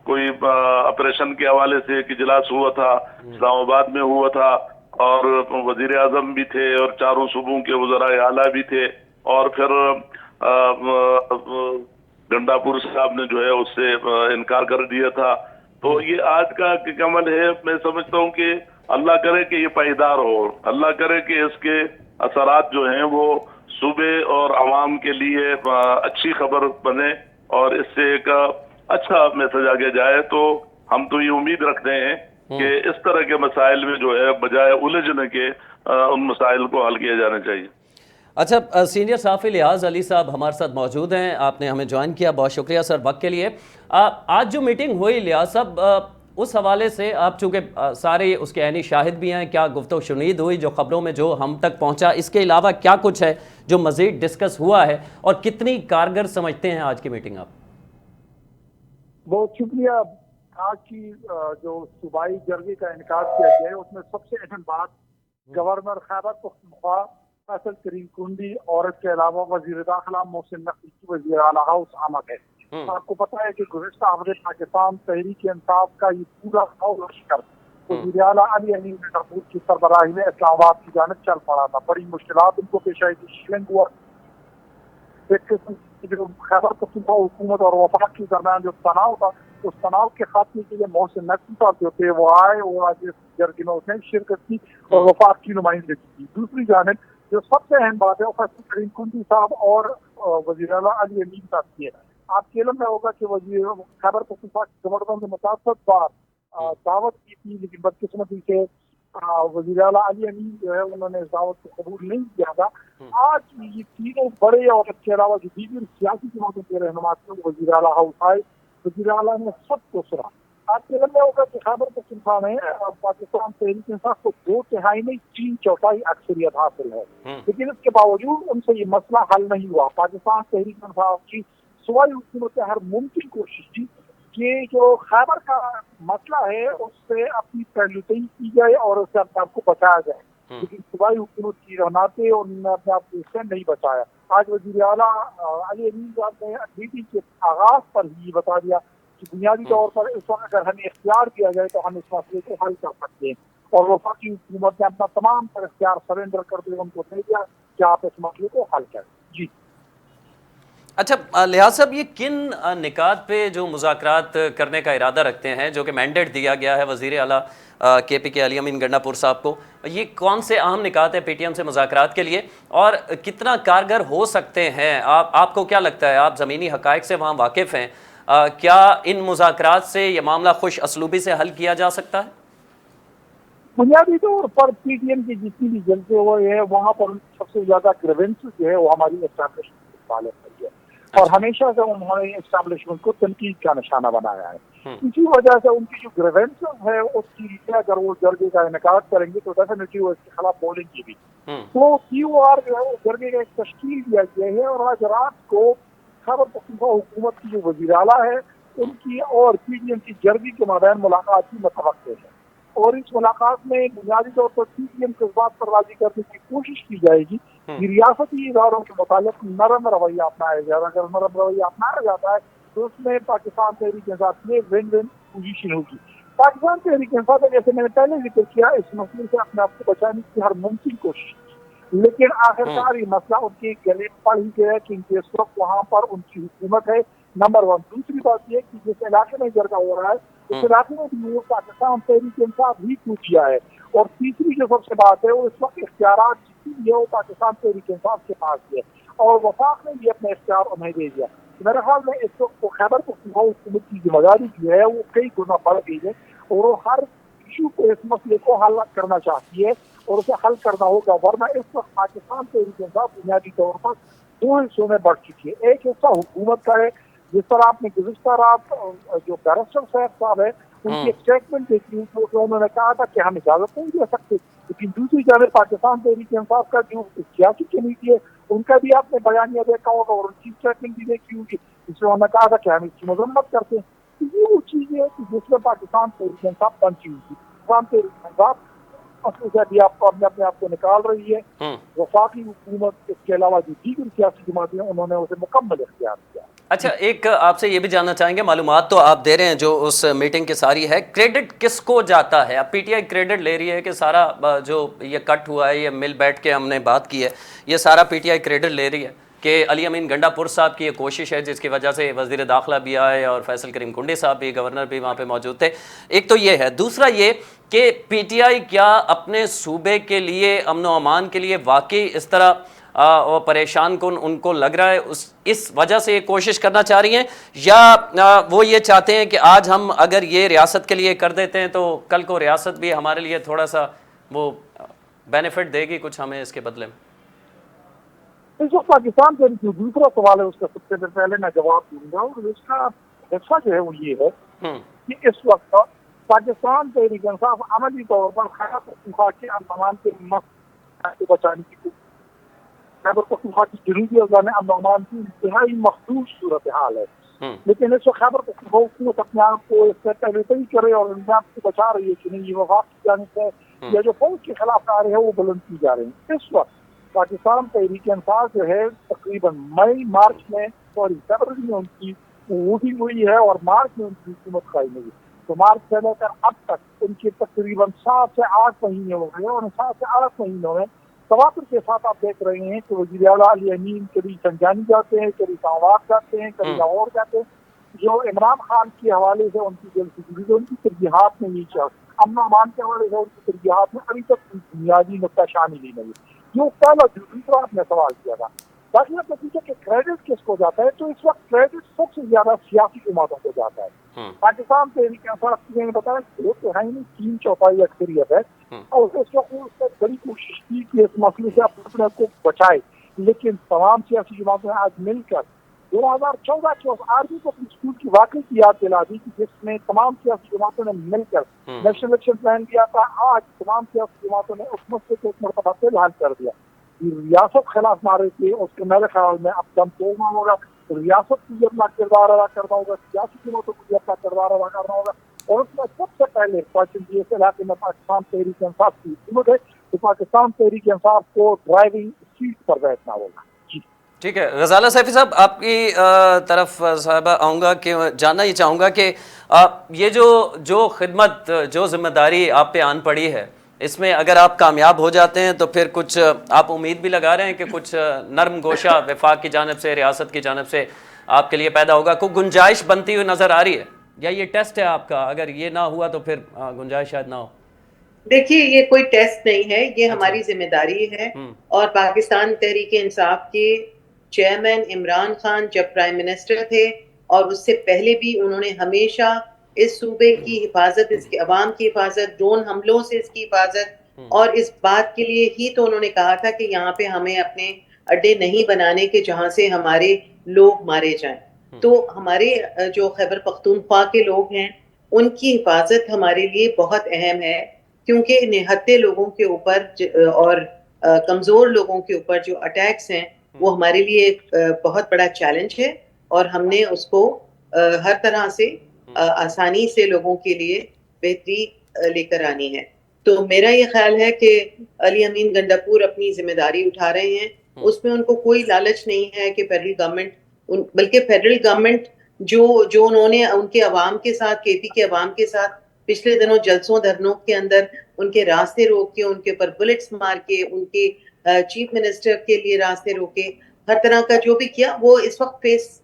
کوئی آپریشن کے حوالے سے ایک اجلاس ہوا تھا, اسلام آباد میں ہوا تھا اور وزیر اعظم بھی تھے اور چاروں صوبوں کے وزرائے اعلیٰ بھی تھے اور پھر گنڈا پور صاحب نے جو ہے اس سے انکار کر دیا تھا. تو یہ آج کا عمل ہے. میں سمجھتا ہوں کہ اللہ کرے کہ یہ پائیدار ہو, اللہ کرے کہ اس کے اثرات جو ہیں وہ صوبے اور عوام کے لیے اچھی خبر بنے اور اس سے ایک اچھا میسج آگے جائے. تو ہم تو یہ امید رکھتے ہیں کہ اس طرح کے مسائل میں جو ہے بجائے الجھنے کے ان مسائل کو حل کیا جانا چاہیے. اچھا, سینئر صحافی لیاز علی صاحب ہمارے ساتھ موجود ہیں, آپ نے ہمیں جوائن کیا, بہت شکریہ سر وقت کے لیے. آج جو میٹنگ ہوئی لیاز صاحب, اس حوالے سے آپ چونکہ سارے اس کے عینی شاہد بھی ہیں, کیا گفتگو شنید ہوئی جو خبروں میں جو ہم تک پہنچا, اس کے علاوہ کیا کچھ ہے جو مزید ڈسکس ہوا ہے اور کتنی کارگر سمجھتے ہیں آج کی میٹنگ آپ؟ بہت شکریہ. آج کی جو صوبائی جرگے کا انعقاد کیا گیا ہے اس میں سب سے اہم بات گورنر خیبر پختونخوا فیصل کریم کنڈی اور اس کے علاوہ وزیر داخلہ محسن نقوی کی وزیر اعلیٰ ہاؤس آمد ہے. آپ کو پتا ہے کہ گزشتہ ہفتے پاکستان تحریک انصاف کا یہ پورا لشکر وزیر اعلیٰ علی امین گنڈا پور کی سربراہی میں اسلام آباد کی جانب چل پڑا تھا. بڑی مشکلات ان کو پیش آئی تھی. شیلنگ ہوا, ایک قسم کی جو خیبر پختونخوا حکومت اور وفاق کے درمیان جو تناؤ تھا, اس تناؤ کے خاتمے کے لیے محسن نقوی صاحب جو تھے وہ آئے اور آج اس جرگے میں اس نے شرکت کی اور وفاق کی نمائندگی کی. دوسری جانب جو سب سے اہم بات ہے وہ فیصل کریم کنڈی صاحب اور وزیر اعلیٰ علی امین صاحب کی ہے. آپ کے علم میں ہوگا کہ وزیر خیبر پختونخوا کی گورنر نے متعدد بار دعوت کی تھی, لیکن بدقسمتی سے وزیر اعلیٰ علی امین جو ہے انہوں نے اس دعوت کو قبول نہیں کیا تھا. آج یہ تینوں بڑے اور اس کے علاوہ جو دیگر سیاسی جماعتوں کے رہنما تھے وزیر اعلیٰ ہاؤس آئے. وزیر اعلیٰ نے سب کو سنا. آپ کے علم میں ہوگا کہ خیبر پختونخوا میں پاکستان تحریک انصاف کو 2/3 میں 3/4 اکثریت حاصل ہے, لیکن اس کے باوجود ان سے یہ مسئلہ حل نہیں ہوا. پاکستان تحریک انصاف کی صوبائی حکومت نے ہر ممکن کوشش کی کہ جو خیبر کا مسئلہ ہے اس سے اپنی پہلوئی کی جائے اور اس سے اپنے آپ کو بچایا جائے, لیکن صوبائی حکومت کی رہناتے اور انہوں نے اپنے آپ کو اس سے نہیں بچایا. آج وزیر اعلیٰ علی امین صاحب نے میٹنگ کے آغاز پر ہی بتا دیا کہ بنیادی طور پر اس وقت اگر ہمیں اختیار کیا جائے تو ہم اس مسئلے کو حل کر سکتے ہیں, اور وفاقی حکومت نے اپنا تمام تر اختیار سرنڈر کر دیا, ان کو دے دیا کہ آپ اس مسئلے کو حل کریں. جی اچھا لحاظ صاحب، یہ کن نکات پہ جو مذاکرات کرنے کا ارادہ رکھتے ہیں، جو کہ مینڈیٹ دیا گیا ہے وزیر اعلیٰ کے پی کے علی امین گنڈا پور صاحب کو، یہ کون سے اہم نکات ہیں پی ٹی ایم سے مذاکرات کے لیے اور کتنا کارگر ہو سکتے ہیں؟ آپ کو کیا لگتا ہے؟ آپ زمینی حقائق سے وہاں واقف ہیں، کیا ان مذاکرات سے یہ معاملہ خوش اسلوبی سے حل کیا جا سکتا ہے؟ بنیادی طور پر پی ٹی ایم کی جتنی بھی جلسے ہوئے ہیں وہاں پر سب سے زیادہ گریونس جو ہے وہ ہماری اسٹیبلشمنٹ کے تعلق ہے، اور ہمیشہ سے انہوں نے اسٹیبلشمنٹ کو تنقید کا نشانہ بنایا ہے۔ اسی وجہ سے ان کی جو گریونس ہے اس کی اگر وہ جرگے کا انعقاد کریں گے تو ڈیفینیٹلی وہ اس کے خلاف بولیں گے بھی۔ تو کیو آر جو ہے وہ جرگے کا ایک تشکیل دیا گیا ہے، اور آج رات کو خیبر پختونخوا حکومت کی جو وزیر اعلیٰ ہے ان کی اور پی ٹی ایم کی جرگے کے مابین ملاقات کی متوقع ہے، اور اس ملاقات میں بنیادی طور پر پی ٹی ایم کو اس بات پر راضی کرنے کی کوشش کی جائے گی کہ ریاستی اداروں کے متعلق نرم رویہ اپنایا جائے۔ اگر نرم رویہ اپنایا جاتا ہے تو اس میں پاکستان تحریک انصاف میں ون ون پوزیشن ہوگی۔ پاکستان تحریک انصاف، جیسے میں نے پہلے ذکر کیا، اس مسئلے سے اپنے آپ کو بچانے کی ہر ممکن کوشش کی، لیکن آخرکار یہ مسئلہ ان کے گلے پڑ ہی گیا کیونکہ اس وقت وہاں پر ان کی حکومت ہے، نمبر 1۔ دوسری بات یہ کہ جس علاقے میں جرگہ ہو رہا ہے اس علاقے میں بھی وہ پاکستان تحریک انصاف ہی کو دیا ہے، اور تیسری جو سب سے بات ہے وہ اس وقت اختیارات جتنی بھی ہے وہ پاکستان تحریک انصاف کے پاس ہے، اور وفاق نے بھی اپنے اختیار انہیں دے دیا۔ میرے خیال میں اس وقت خیبر پختونخوا حکومت کی ذمہ داری جو ہے وہ کئی گنا بڑھ گئی ہے، اور وہ ہر ایشو کو، اس مسئلے کو حل کرنا چاہتی ہے اور اسے حل کرنا ہوگا، ورنہ اس وقت پاکستان تحریک انصاف بنیادی طور پر دو حصوں میں بڑھ چکی ہے۔ ایک حصہ حکومت کا ہے، جس طرح آپ نے گزشتہ رات جو بیرسٹر صاحب ہے ان کی اسٹیٹمنٹ دیکھی تو انہوں نے کہا تھا کہ ہم اجازت نہیں دے سکتے، لیکن دوسری جانب پاکستان تحریک انصاف کا جو سیاسی کمیٹی ہے ان کا بھی آپ نے بیانیہ دیکھا ہوگا اور ان کی اسٹیٹمنٹ بھی دیکھی ہوگی، جس میں انہوں نے کہا تھا کہ ہم اس کی مذمت کرتے ہیں۔ یہ وہ چیز ہے کہ جس میں پاکستان تحریک انصاف بنچی ہوئی تھی۔ پاکستان تحریک انصاف اصل سے ابھی آپ کو اپنے آپ کو نکال رہی ہے، وفاقی حکومت اس کے علاوہ جو دیگر سیاسی جماعتیں ہیں انہوں نے اسے مکمل اختیار کیا۔ اچھا، ایک آپ سے یہ بھی جاننا چاہیں گے، معلومات تو آپ دے رہے ہیں جو اس میٹنگ کی ساری ہے، کریڈٹ کس کو جاتا ہے؟ اب پی ٹی آئی کریڈٹ لے رہی ہے کہ سارا جو یہ کٹ ہوا ہے، یہ مل بیٹھ کے ہم نے بات کی ہے، یہ سارا پی ٹی آئی کریڈٹ لے رہی ہے کہ علی امین گنڈا پور صاحب کی یہ کوشش ہے جس کی وجہ سے وزیر داخلہ بھی آئے اور فیصل کریم کنڈی صاحب بھی، گورنر بھی وہاں پہ موجود تھے؟ ایک تو یہ ہے، دوسرا یہ کہ پی ٹی آئی کیا اپنے صوبے کے لیے، امن و امان کے لیے واقعی اس طرح پریشان کن ان کو لگ رہا ہے، اس وجہ سے یہ کوشش کرنا چاہ رہی ہیں، یا وہ یہ چاہتے ہیں کہ آج ہم اگر یہ ریاست کے لیے کر دیتے ہیں تو کل کو ریاست بھی ہمارے لیے تھوڑا سا وہ بینیفٹ دے گی کچھ ہمیں اس کے بدلے میں؟ اس وقت پاکستان کا جو دوسرا سوال ہے اس کا سب سے پہلے میں جواب دوں گا، اور اس کا حصہ جو ہے وہ یہ ہے کہ اس وقت پاکستان تحریک انصاف عملی طور پر خیبر پختونخوا کے امن امان کے مسئلے کو بچانے کی کوشش، خیبر پختونخوا کی جنوبی اضلاع میں امن و امان کی انتہائی مخدوش صورتحال ہے، لیکن اس وقت خیبر پختونخوا حکومت اپنے آپ کو اس سے پہلے طے کرے اور اپنے آپ کو بچا رہی ہے کہ نہیں، یہ وفاق کی جانب سے یا جو فوج کے خلاف نعرے ہیں وہ بلند کی جا رہے ہیں۔ اس وقت پاکستان تحریک انصاف جو ہے تقریباً مارچ میں فیبرری میں ان کی ووٹنگ ہوئی ہے اور مارچ میں ان کی حکومت قائم ہوئی، تو مارچ سے لے کر اب تک ان کے تقریباً 7 سے 8 مہینے ہو گئے، اور 7 سے 8 مہینوں میں تواتر کے ساتھ آپ دیکھ رہے ہیں کہ وزیر اعلیٰ علی امین کبھی سنجانی جاتے ہیں، کبھی اسلام آباد جاتے ہیں، کبھی لاہور جاتے ہیں، جو عمران خان کے حوالے سے ان کی جلسے ان کی ترجیحات میں یہ چاہتے امن و امان کے حوالے سے ان کی ترجیحات میں ابھی تک بنیادی نقطہ شامل ہی نہیں، جو پہلا دوسرا آپ نے سوال کیا تھا۔ باقی آپ نے پوچھا کہ کریڈٹ کس کو جاتا ہے، تو اس وقت کریڈٹ سب سے زیادہ سیاسی جماعتوں کو جاتا ہے۔ پاکستان تحریک انصاف کی میں نے بتایا کہ 3/4 اکثریت ہے، اور اس وقت اس نے بڑی کوشش کی کہ اس مسئلے سے اپنے کو بچائے، لیکن تمام سیاسی جماعتیں آج مل کر 2014 کے آرمی کو اپنی اسکول کی واقعی کی یاد دلا دی کہ جس میں تمام سیاسی جماعتوں نے مل کر نیشنل الیکشن پلان دیا تھا، آج تمام سیاسی جماعتوں نے اس مسئلے کو ایک مرتبہ سے حل کر دیا۔ ریاست خلاف نعرے تھے، اس کے میرے خیال میں اب دم توڑنا ہوگا، ریاست کو بھی اپنا کردار ادا کرنا ہوگا، سیاسی جماعتوں کو بھی اپنا کردار ادا کرنا ہوگا، اور اس میں سب سے پہلے اس علاقے میں پاکستان تحریک انصاف کی حکومت ہے، تو پاکستان تحریک انصاف کو ڈرائیونگ سیٹ پر بیٹھنا ہوگا۔ ٹھیک ہے، غزالہ سیفی صاحب آپ کی طرف صاحبہ آؤں گا کہ جاننا یہ چاہوں گا کہ یہ جو خدمت، جو ذمہ داری آپ پہ آن پڑی ہے اس میں اگر آپ کامیاب ہو جاتے ہیں تو پھر کچھ آپ امید بھی لگا رہے ہیں کہ کچھ نرم گوشہ وفاق کی جانب سے، ریاست کی جانب سے آپ کے لیے پیدا ہوگا؟ کوئی گنجائش بنتی ہوئی نظر آ رہی ہے، یا یہ ٹیسٹ ہے آپ کا، اگر یہ نہ ہوا تو پھر گنجائش شاید نہ ہو؟ دیکھیے یہ کوئی ٹیسٹ نہیں ہے، یہ ہماری ذمہ داری ہے، اور پاکستان تحریک انصاف کے چیئرمین عمران خان جب پرائم منسٹر تھے اور اس سے پہلے بھی انہوں نے ہمیشہ اس صوبے کی حفاظت، اس کے عوام کی حفاظت، ڈرون حملوں سے اس کی حفاظت، اور اس بات کے لیے ہی تو انہوں نے کہا تھا کہ یہاں پہ ہمیں اپنے اڈے نہیں بنانے کے جہاں سے ہمارے لوگ مارے جائیں۔ تو ہمارے جو خیبر پختونخوا کے لوگ ہیں ان کی حفاظت ہمارے لیے بہت اہم ہے، کیونکہ نہتے لوگوں کے اوپر اور کمزور لوگوں کے اوپر جو اٹیکس ہیں وہ ہمارے لیے ایک بہت بڑا چیلنج ہے، اور ہم نے اس کو ہر طرح سے آسانی سے لوگوں کے لیے بہتری لے کر آنی ہے۔ تو میرا یہ خیال ہے کہ علی امین گنڈاپور اپنی ذمہ داری اٹھا رہے ہیں، اس میں ان کو کوئی لالچ نہیں ہے کہ فیڈرل گورنمنٹ، بلکہ فیڈرل گورنمنٹ جو انہوں نے ان کے عوام کے ساتھ، کے پی کے عوام کے ساتھ پچھلے دنوں جلسوں دھرنوں کے اندر ان کے راستے روک کے، ان کے اوپر بلٹس مار کے، ان کے چیف منسٹر کے لیے راستے روکے، ہر طرح کا جو بھی کیا، وہ اس وقت فیس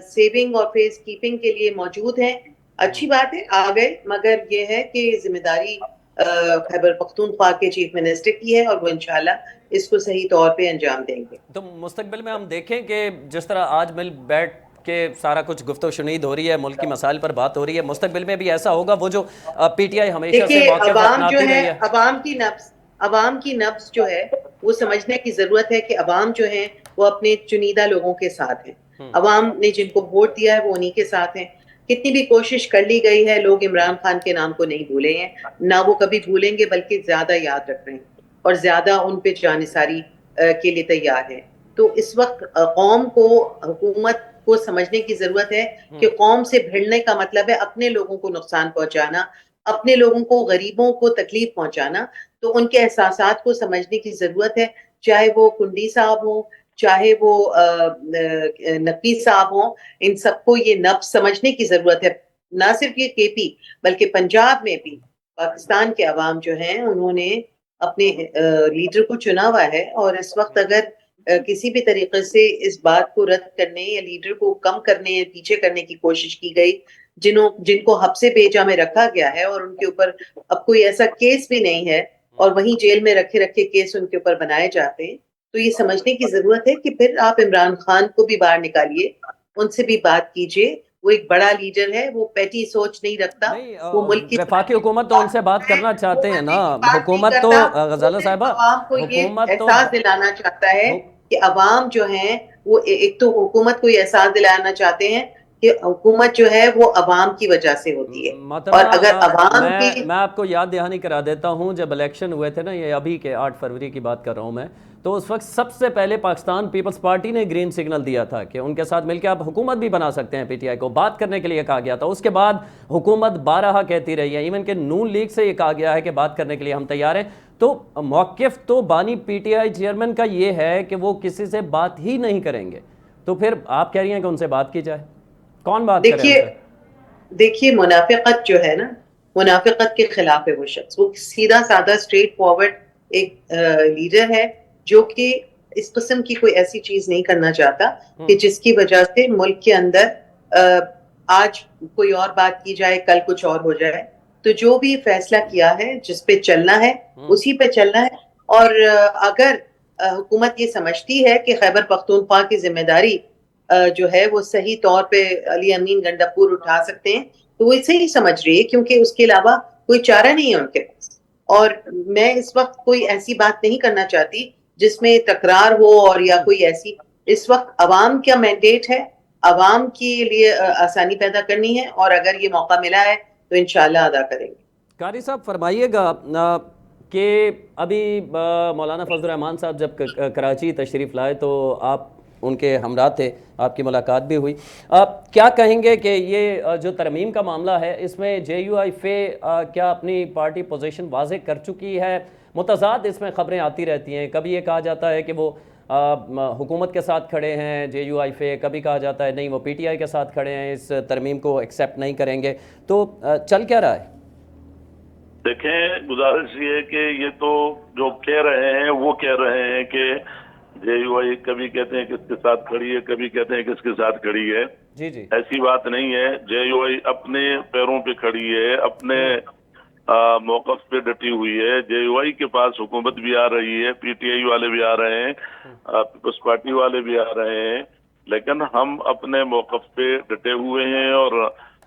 سیونگ اور فیس کیپنگ کے لیے موجود ہیں۔ اچھی بات ہے آ گئے، مگر یہ ہے کہ ذمہ داری خیبر پختونخوا کے چیف منسٹر کی ہے، اور وہ انشاءاللہ اس کو صحیح طور پہ انجام دیں گے۔ تو مستقبل میں ہم دیکھیں کہ جس طرح آج مل بیٹھ کے سارا کچھ گفت و شنید ہو رہی ہے، ملکی مسائل پر بات ہو رہی ہے، مستقبل میں بھی ایسا ہوگا؟ وہ جو پی ٹی آئی ہمیشہ سے موقف اپناتی رہی ہے، عوام کی نبض جو ہے وہ سمجھنے کی ضرورت ہے کہ عوام جو ہیں وہ اپنے چنیدہ لوگوں کے ساتھ ہیں، عوام نے جن کو ووٹ دیا ہے وہ انہی کے ساتھ ہیں۔ کتنی بھی کوشش کر لی گئی ہے، لوگ عمران خان کے نام کو نہیں بھولے ہیں، نہ وہ کبھی بھولیں گے، بلکہ زیادہ یاد رکھ رہے ہیں اور زیادہ ان پہ جانثاری کے لیے تیار ہے۔ تو اس وقت قوم کو، حکومت کو سمجھنے کی ضرورت ہے کہ قوم سے بھیڑنے کا مطلب ہے اپنے لوگوں کو نقصان پہنچانا، اپنے لوگوں کو، غریبوں کو تکلیف پہنچانا۔ تو ان کے احساسات کو سمجھنے کی ضرورت ہے، چاہے وہ کنڈی صاحب ہوں، چاہے وہ نقوی صاحب ہوں، ان سب کو یہ نبض سمجھنے کی ضرورت ہے۔ نہ صرف یہ کے پی بلکہ پنجاب میں بھی پاکستان کے عوام جو ہیں انہوں نے اپنے لیڈر کو چنا ہوا ہے، اور اس وقت اگر کسی بھی طریقے سے اس بات کو رد کرنے یا لیڈر کو کم کرنے یا پیچھے کرنے کی کوشش کی گئی، جن کو حبس بیجا میں رکھا گیا ہے اور ان کے اوپر اب کوئی ایسا کیس بھی نہیں ہے، اور وہیں جیل میں رکھے کیس ان کے اوپر بنائے جاتے ہیں، تو یہ سمجھنے کی ضرورت ہے کہ پھر آپ عمران خان کو بھی باہر نکالیے، ان سے بھی بات کیجیے۔ وہ ایک بڑا لیڈر ہے، وہ پیٹی سوچ نہیں رکھتا، وہ ملک کی وفاقی حکومت تو ان سے بات کرنا چاہتے ہیں نا، حکومت تو غزالہ صاحبہ، عوام کو یہ حکومت تو احساس دلانا چاہتا ہے کہ عوام جو ہیں وہ، ایک تو حکومت کو یہ احساس دلانا چاہتے ہیں کہ حکومت جو ہے وہ عوام کی وجہ سے ہوتی ہے، اور اگر عوام کی، میں آپ کو یاد دہانی کرا دیتا ہوں، جب الیکشن ہوئے تھے نا، یہ ابھی کے 8 فروری کی بات کر رہا ہوں میں، تو اس وقت سب سے پہلے پاکستان پیپلز پارٹی نے گرین سگنل دیا تھا کہ ان کے ساتھ مل کے آپ حکومت بھی بنا سکتے ہیں، پی ٹی آئی کو بات کرنے کے لیے کہا گیا تھا۔ اس کے بعد حکومت بارہا کہتی رہی ہے، ایون کہ نون لیگ سے یہ کہا گیا ہے کہ بات کرنے کے لیے ہم تیار ہیں۔ تو موقف تو بانی پی ٹی آئی چیئرمین کا یہ ہے کہ وہ کسی سے بات ہی نہیں کریں گے، تو پھر آپ کہہ رہی ہیں کہ ان سے بات کی جائے، کون بات کرے ان سے؟ دیکھیے منافقت جو ہے نا، منافقت کے خلاف ہے وہ شخص، وہ سیدھا سادہ اسٹریٹ فارورڈ ایک لیڈر ہے جو کہ اس قسم کی کوئی ایسی چیز نہیں کرنا چاہتا کہ جس کی وجہ سے ملک کے اندر آج کوئی اور بات کی جائے، کل کچھ اور ہو جائے۔ تو جو بھی فیصلہ کیا ہے، جس پہ چلنا ہے اسی پہ چلنا ہے، اور اگر حکومت یہ سمجھتی ہے کہ خیبر پختونخوا کی ذمہ داری جو ہے وہ صحیح طور پہ علی امین گنڈاپور اٹھا سکتے ہیں، تو وہ اسے ہی سمجھ رہی ہے، کیونکہ اس کے علاوہ کوئی چارہ نہیں ہے ان کے پاس۔ اور میں اس وقت کوئی ایسی بات نہیں کرنا چاہتی جس میں تکرار ہو، اور یا کوئی ایسی، اس وقت عوام کا مینڈیٹ ہے، عوام کے لیے آسانی پیدا کرنی ہے، اور اگر یہ موقع ملا ہے تو انشاءاللہ ادا کریں گے۔ قاری صاحب فرمائیے گا کہ ابھی مولانا فضل الرحمان صاحب جب کراچی تشریف لائے تو آپ ان کے ہمراہ تھے، آپ کی ملاقات بھی ہوئی، آپ کیا کہیں گے کہ یہ جو ترمیم کا معاملہ ہے اس میں جے یو آئی فے کیا اپنی پارٹی پوزیشن واضح کر چکی ہے؟ متضاد اس میں خبریں آتی رہتی ہیں، کبھی یہ کہا جاتا ہے کہ وہ حکومت کے ساتھ کھڑے ہیں جے یو آئی فے، کبھی کہا جاتا ہے نہیں وہ پی ٹی آئی کے ساتھ کھڑے ہیں، اس ترمیم کو ایکسیپٹ نہیں کریں گے، تو چل کیا رہا ہے؟ دیکھیں گزارش یہ ہے کہ یہ تو جو کہہ رہے ہیں وہ کہہ رہے ہیں کہ جے یو آئی کبھی کہتے ہیں کس کے ساتھ کھڑی ہے، کبھی کہتے ہیں کس کے ساتھ کھڑی ہے. جی جی ایسی بات نہیں ہے. جے یو آئی اپنے پیروں پہ کھڑی ہے، اپنے موقف پہ ڈٹی ہوئی ہے. جے یو آئی کے پاس حکومت بھی آ رہی ہے، پی ٹی آئی والے بھی آ رہے ہیں، پیپلز پارٹی والے بھی آ رہے ہیں، لیکن ہم اپنے موقف پہ ڈٹے ہوئے ہیں. اور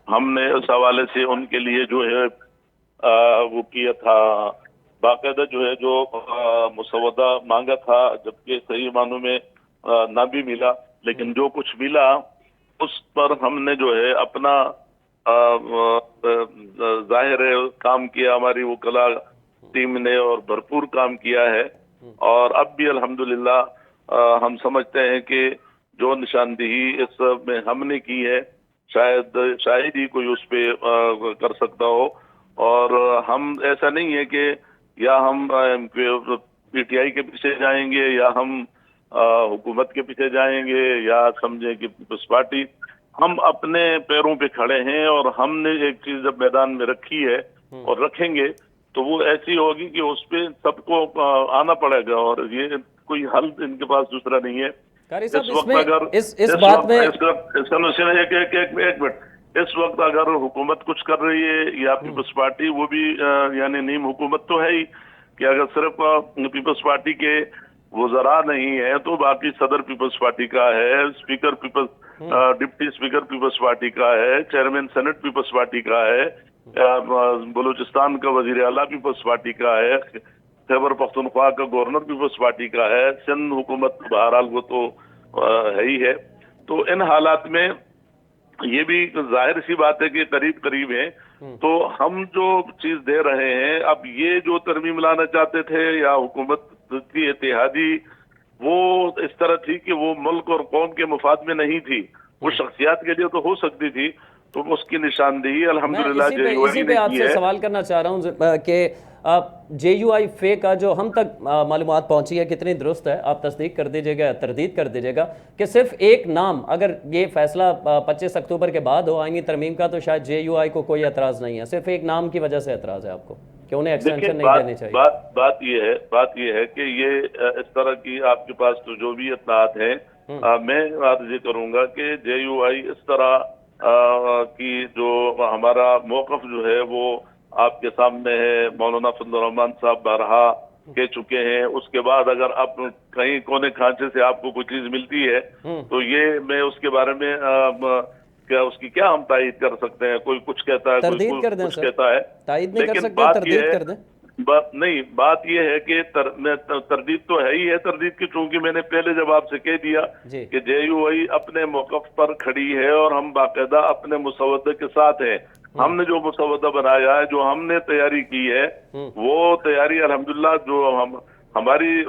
ہم نے اس حوالے سے ان کے لیے جو ہے وہ کیا تھا، باقاعدہ جو ہے جو مسودہ مانگا تھا، جبکہ صحیح معنوں میں نہ بھی ملا، لیکن جو کچھ ملا اس پر ہم نے جو ہے اپنا ظاہر ہے کام کیا. ہماری وکلا ٹیم نے اور بھرپور کام کیا ہے. اور اب بھی الحمدللہ ہم سمجھتے ہیں کہ جو نشاندہی اس میں ہم نے کی ہے شاید ہی کوئی اس پہ کر سکتا ہو. اور ہم ایسا نہیں ہے کہ یا ہم پی ٹی آئی کے پیچھے جائیں گے یا ہم حکومت کے پیچھے جائیں گے یا سمجھیں کہ پیپلز پارٹی. ہم اپنے پیروں پہ کھڑے ہیں اور ہم نے ایک چیز جب میدان میں رکھی ہے اور رکھیں گے تو وہ ایسی ہوگی کہ اس پہ سب کو آنا پڑے گا. اور یہ کوئی حل ان کے پاس دوسرا نہیں ہے. قاری صاحب اس وقت اگر اس بات میں اس وقت اگر حکومت کچھ کر رہی ہے یا پیپلز پارٹی، وہ بھی یعنی نیم حکومت تو ہے ہی کہ اگر صرف پیپلز پارٹی کے وزراء نہیں ہے تو باقی صدر پیپلز پارٹی کا ہے، speaker deputy speaker Peoples Party کا ہے، چیئرمین سینٹ پیپلز پارٹی کا ہے، بلوچستان کا وزیر اعلیٰ پیپلز پارٹی کا ہے، خیبر پختونخوا کا گورنر پیپلز پارٹی کا ہے، سندھ حکومت بہرحال وہ تو ہے ہی ہے. تو ان حالات میں یہ بھی ظاہر سی بات ہے کہ قریب قریب ہیں. تو ہم جو چیز دے رہے ہیں، اب یہ جو ترمیم لانا چاہتے تھے یا حکومت کی اتحادی، وہ اس طرح تھی کہ وہ ملک اور قوم کے مفاد میں نہیں تھی. وہ شخصیات کے لیے تو ہو سکتی تھی، تو اس کی نشاندہی الحمدللہ اسی پہ آپ سے سوال کرنا چاہ رہا ہوں کہ جے یو آئی فے کا جو ہم تک معلومات پہنچی ہے کتنی درست ہے؟ آپ تصدیق کر دیجئے گا، تردید کر دیجئے گا کہ صرف ایک نام، اگر یہ فیصلہ 25 اکتوبر کے بعد ہو آئینی ترمیم کا تو شاید جے یو آئی کو کوئی اعتراض نہیں ہے، صرف ایک نام کی وجہ سے اعتراض ہے آپ کو کہ انہیں ایکسٹینشن نہیں دینی چاہیے. بات یہ ہے کہ یہ اس طرح کی آپ کے پاس تو جو بھی اطلاعات ہیں، میں عرض یہ کروں گا کہ جے یو آئی اس طرح کی جو ہمارا موقف جو ہے وہ آپ کے سامنے ہے. مولانا فضل الرحمان صاحب بارہا کہہ چکے ہیں. اس کے بعد اگر آپ کہیں کونے کھانچے سے آپ کو کوئی چیز ملتی ہے تو یہ میں اس کے بارے میں کیا اس کی کیا ہم تائید کر سکتے ہیں؟ کوئی کچھ کہتا ہے، کوئی کچھ کہتا ہے، تائید نہیں کر سکتے، تردید کر دیں. بات یہ ہے کہ تردید تو ہے ہی ہے. تردید کی چونکہ میں نے پہلے جب آپ سے کہہ دیا کہ جے یو آئی اپنے موقف پر کھڑی ہے اور ہم باقاعدہ اپنے مسودے کے ساتھ ہیں. ہم نے جو مسودہ بنایا ہے، جو ہم نے تیاری کی ہے، وہ تیاری الحمدللہ جو ہماری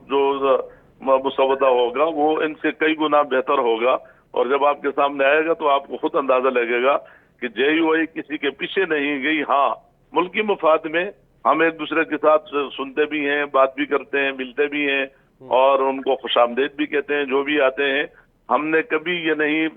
جو مسودہ ہوگا وہ ان سے کئی گنا بہتر ہوگا. اور جب آپ کے سامنے آئے گا تو آپ کو خود اندازہ لگے گا کہ جے یو آئی کسی کے پیچھے نہیں گئی. ہاں، ملکی مفاد میں ہم ایک دوسرے کے ساتھ سنتے بھی ہیں، بات بھی کرتے ہیں، ملتے بھی ہیں اور ان کو خوش آمدید بھی کہتے ہیں جو بھی آتے ہیں. ہم نے کبھی یہ نہیں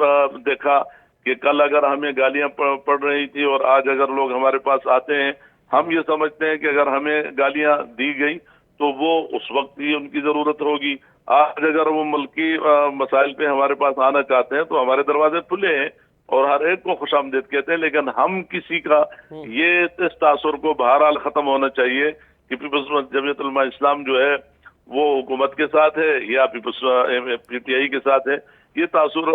دیکھا کہ کل اگر ہمیں گالیاں پڑ رہی تھی اور آج اگر لوگ ہمارے پاس آتے ہیں، ہم یہ سمجھتے ہیں کہ اگر ہمیں گالیاں دی گئی تو وہ اس وقت ہی ان کی ضرورت ہوگی. آج اگر وہ ملکی مسائل پہ ہمارے پاس آنا چاہتے ہیں تو ہمارے دروازے کھلے ہیں اور ہر ایک کو خوش آمدید کہتے ہیں. لیکن ہم کسی کا یہ اس تاثر کو بہرحال ختم ہونا چاہیے کہ پیپلز جمعیت علماء اسلام جو ہے وہ حکومت کے ساتھ ہے یا پی ٹی آئی کے ساتھ ہے. یہ تاثر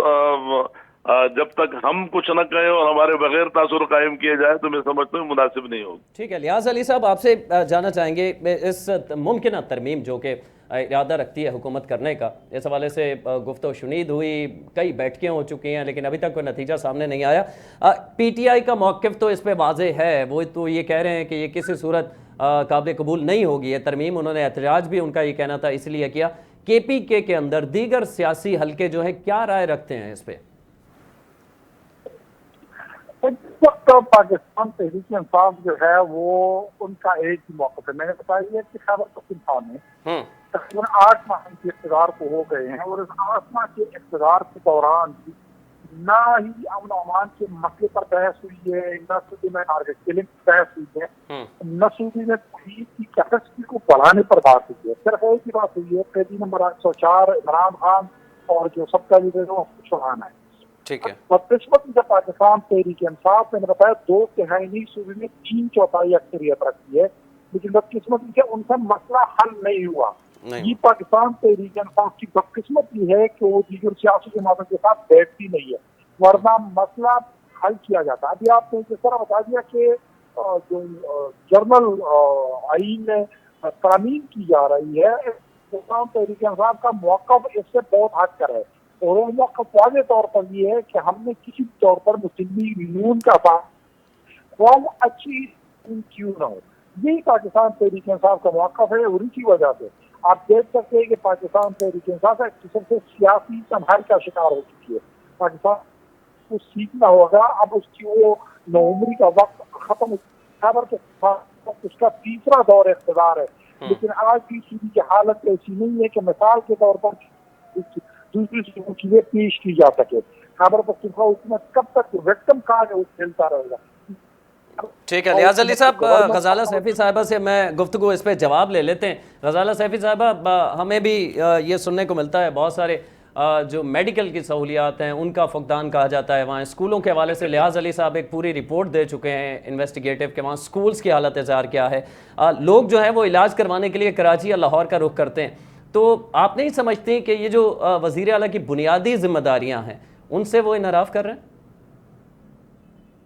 جب تک ہم کچھ نہ کہیں اور ہمارے بغیر تاثر قائم کیے جائے تو میں سمجھتا ہوں مناسب نہیں ہوگی. ٹھیک ہے. لیاز علی صاحب، آپ سے جاننا چاہیں گے اس ممکنہ ترمیم جو کہ ارادہ رکھتی ہے حکومت کرنے کا، اس حوالے سے گفت و شنید ہوئی، کئی بیٹھکیں ہو چکی ہیں لیکن ابھی تک کوئی نتیجہ سامنے نہیں آیا. پی ٹی آئی کا موقف تو اس پہ واضح ہے، وہ تو یہ کہہ رہے ہیں کہ یہ کسی صورت قابل قبول نہیں ہوگی یہ ترمیم. انہوں نے احتجاج بھی ان کا یہ کہنا تھا اس لیے کیا. کے پی کے اندر دیگر سیاسی حلقے جو ہیں کیا رائے رکھتے ہیں اس پہ؟ اس وقت پاکستان تحریک انصاف جو ہے وہ ان کا ایک ہی موقف ہے. میں نے بتایا کہ خیبر پختونخوا میں تقریباً 8 ماہ کے اقتدار کو ہو گئے ہیں اور اس 8 ماہ کے اقتدار کے دوران نہ ہی امن و امان کے مسئلے پر بحث ہوئی ہے، نہ سعودی میں ٹارگٹ کلنگ بحث ہوئی ہے، نہ سعودی میں تحریر کی کیپیسٹی کو بڑھانے پر بات ہوئی ہے. صرف ایک ہی بات ہوئی ہے، قیدی نمبر 104 عمران خان اور جو سب کا لیڈر ہے چوہان ہے. ٹھیک ہے. بدقسمتی جب پاکستان تحریک انصاف میں نے بتایا 2/3 نہیں، صوبے میں 3/4 اکثریت رکھتی ہے، لیکن بدقسمتی سے ان کا مسئلہ حل نہیں ہوا. یہ پاکستان تحریک انصاف کی بدقسمتی ہے کہ وہ دیگر سیاسی جماعتوں کے ساتھ بیٹھتی نہیں ہے، ورنہ مسئلہ حل کیا جاتا. ابھی آپ نے جس طرح بتا دیا کہ جو جرنل آئین میں ترامیم کی جا رہی ہے، پاکستان تحریک انصاف کا موقف اس سے بہت ہٹ کر ہے، اور وہ موقف واضح طور پر یہ ہے کہ ہم نے کسی طور پر مسلم نون کا قوم اچھی کیوں نہ ہو. یہی پاکستان تحریک انصاف کا موقف ہے، اور اسی وجہ سے آپ دیکھ سکتے ہیں کہ پاکستان تحریک انصاف ایک قسم سے سیاسی تنہائی کا شکار ہو چکی ہے. پاکستان کو سیکھنا ہوگا، اب اس کی وہ نوعمری کا وقت ختم خبر کے ساتھ اس کا تیسرا دور اقتدار ہے. لیکن آج بھی صوبے کی حالت ایسی نہیں ہے کہ مثال کے طور پر دوسری چیزیں پیش کی جا سکے. خیبر پختونخوا حکومت کب تک وکٹم کارڈ ہے وہ کھیلتا رہے گا. ٹھیک ہے. لیاز علی صاحب، غزالہ سیفی صاحبہ سے میں گفتگو اس پہ جواب لے لیتے ہیں. غزالہ سیفی صاحبہ، ہمیں بھی یہ سننے کو ملتا ہے بہت سارے جو میڈیکل کی سہولیات ہیں ان کا فقدان کہا جاتا ہے. وہاں اسکولوں کے حوالے سے لیاز علی صاحب ایک پوری رپورٹ دے چکے ہیں انویسٹیگیٹو کہ وہاں اسکولز کی حالت زار کیا ہے. لوگ جو ہیں وہ علاج کروانے کے لیے کراچی یا لاہور کا رخ کرتے ہیں. تو آپ نہیں سمجھتے کہ یہ جو وزیر اعلیٰ کی بنیادی ذمہ داریاں ہیں ان سے وہ انحراف کر رہے ہیں؟